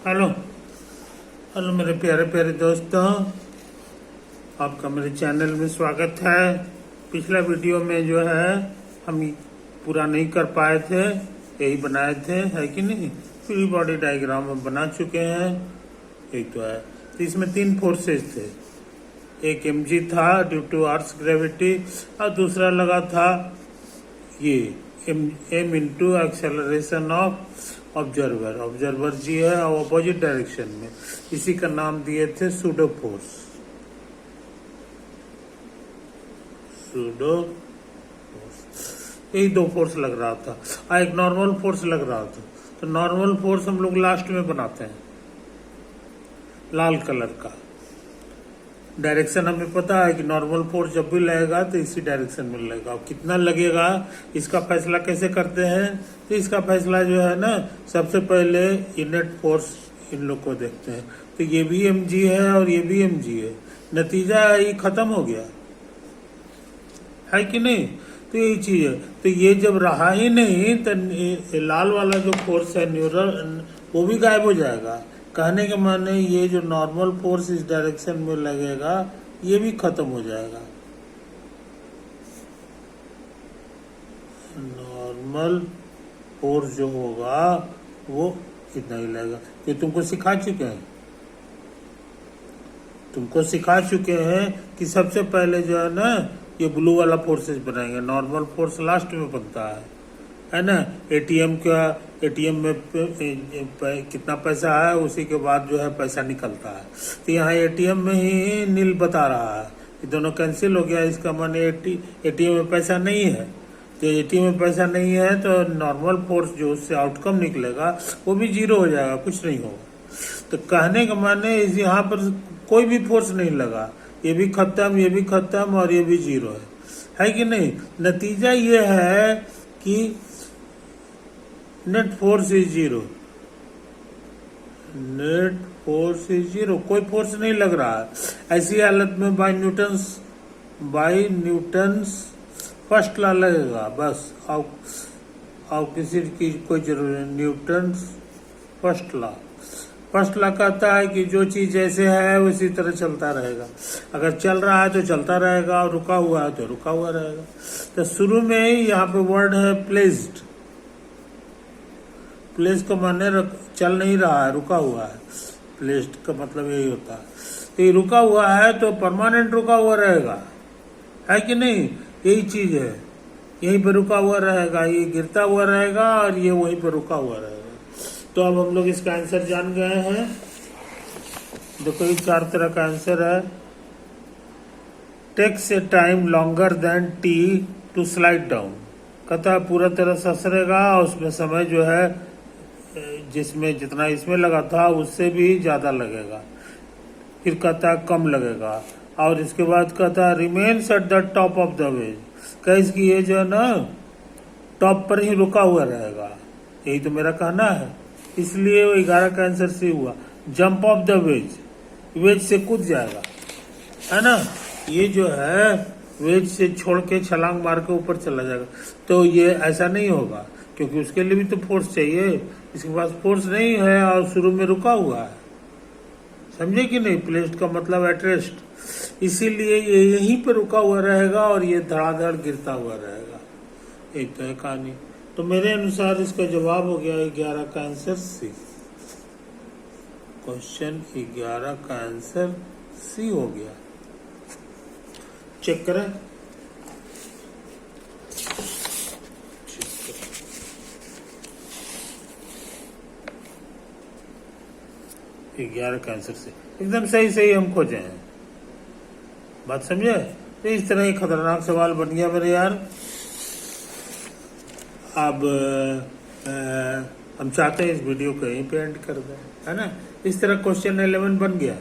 Hello hello मेरे प्यारे प्यारे दोस्तों, आपका मेरे चैनल में स्वागत है। पिछला वीडियो में जो है हम पूरा नहीं कर पाए थे, यही बनाए थे, है कि नहीं। फ्री बॉडी डायग्राम हम बना चुके हैं, यही तो है। तो इसमें 3 फोर्सेस थे, एक mg था ड्यू टू अर्थ ग्रेविटी, और दूसरा लगा था ये m into acceleration of observer g है और अपोजिट डायरेक्शन में, इसी का नाम दिए थे सूडो फोर्स। यही 2 फोर्स लग रहा था और एक नॉर्मल फोर्स लग रहा था। तो नॉर्मल फोर्स हम लोग लास्ट में बनाते हैं, लाल कलर का। डायरेक्शन हमें पता है कि नॉर्मल फोर्स जब भी लगेगा तो इसी डायरेक्शन में लगेगा, और कितना लगेगा इसका फैसला कैसे करते हैं। तो इसका फैसला जो है ना, सबसे पहले इनेट फोर्स इन लोग को देखते हैं। तो ये भी mg है और ये भी mg है, नतीजा ये खत्म हो गया, है कि नहीं। तो यही चीज है। तो ये जब रहा ही नहीं तो लाल वाला जो फोर्स है न्यूरल, वो भी गायब हो जाएगा। कहने के माने ये जो नॉर्मल फोर्स इस डायरेक्शन में लगेगा ये भी खत्म हो जाएगा। नॉर्मल फोर्स जो होगा वो इतना ही लगेगा। ये तुमको सिखा चुके हैं कि सबसे पहले जो है ना, ये ब्लू वाला फोर्सेस बनाएंगे। नॉर्मल फोर्स लास्ट में बनता है ना। एटीएम में कितना पैसा है उसी के बाद जो है पैसा निकलता है। तो यहाँ एटीएम में ही नील बता रहा है, ये दोनों कैंसिल हो गया। इसका माने एटीएम में पैसा नहीं है। तो एटीएम में पैसा नहीं है तो नॉर्मल फोर्स जो उससे आउटकम निकलेगा वो भी 0 हो जाएगा, कुछ नहीं होगा। तो कहने का माने यहाँ पर कोई भी फोर्स नहीं लगा, ये भी खत्म, ये भी खत्म और ये भी 0 है कि नहीं। नतीजा ये है कि net force is 0, net force is 0, कोई फोर्स नहीं लग रहा है। ऐसी हालत में बाय न्यूटन्स फर्स्ट लॉ लगेगा बस, और किसी की कोई जरूरत नहीं। न्यूटन्स फर्स्ट लॉ कहता है कि जो चीज जैसे है उसी तरह चलता रहेगा। अगर चल रहा है तो चलता रहेगा, और रुका हुआ है तो रुका हुआ रहेगा। तो शुरू में ही यहाँ पे वर्ड है प्लेस्ड। प्लेस का माने चल नहीं रहा है, रुका हुआ है। प्लेस्ड का मतलब यही होता है। तो ये रुका हुआ है तो परमानेंट रुका हुआ रहेगा, है कि नहीं। यही चीज है, यहीं पे रुका हुआ रहेगा, ये गिरता हुआ रहेगा और ये वहीं पे रुका हुआ रहेगा। तो अब हम लोग इसका आंसर जान गए हैं। देखो ये 4 तरह का आंसर है। Takes a time longer than T to slide down, कहता है पूरा तरह ससरेगा और उसमें समय जो है जिसमें जितना इसमें लगा था उससे भी ज्यादा लगेगा। फिर कहता है कम लगेगा, और इसके बाद कहता है remains at the top of the ways, कैसे कि ये जो है ना टॉप पर ही रुका हुआ रहेगा। यही तो मेरा कहना है, इसलिए वो 11 का आंसर सी हुआ। जंप ऑफ द वेज से कूद जाएगा, है ना। ये जो है वेज से छोड़ के छलांग मार के ऊपर चला जाएगा। तो ये ऐसा नहीं होगा, क्योंकि उसके लिए भी तो फोर्स चाहिए। इसके पास फोर्स नहीं है और शुरू में रुका हुआ है, समझे कि नहीं। प्लेस्ड का मतलब एट रेस्ट, इसीलिए ये यहीं पे रुका हुआ रहेगा और ये धड़ाधड़ गिरता हुआ रहेगा। एक तो है कहानी। तो मेरे अनुसार इसका जवाब हो गया 11 का आंसर सी। क्वेश्चन 11 का आंसर सी हो गया। चेक करें। 11 का आंसर से एकदम सही हम खोजे हैं। बात समझे। तो इस तरह एक खतरनाक सवाल बन गया मेरे यार। अब हम चाहते हैं इस वीडियो को यहीं पे एंड कर दें, है ना। इस तरह क्वेश्चन 11 बन गया।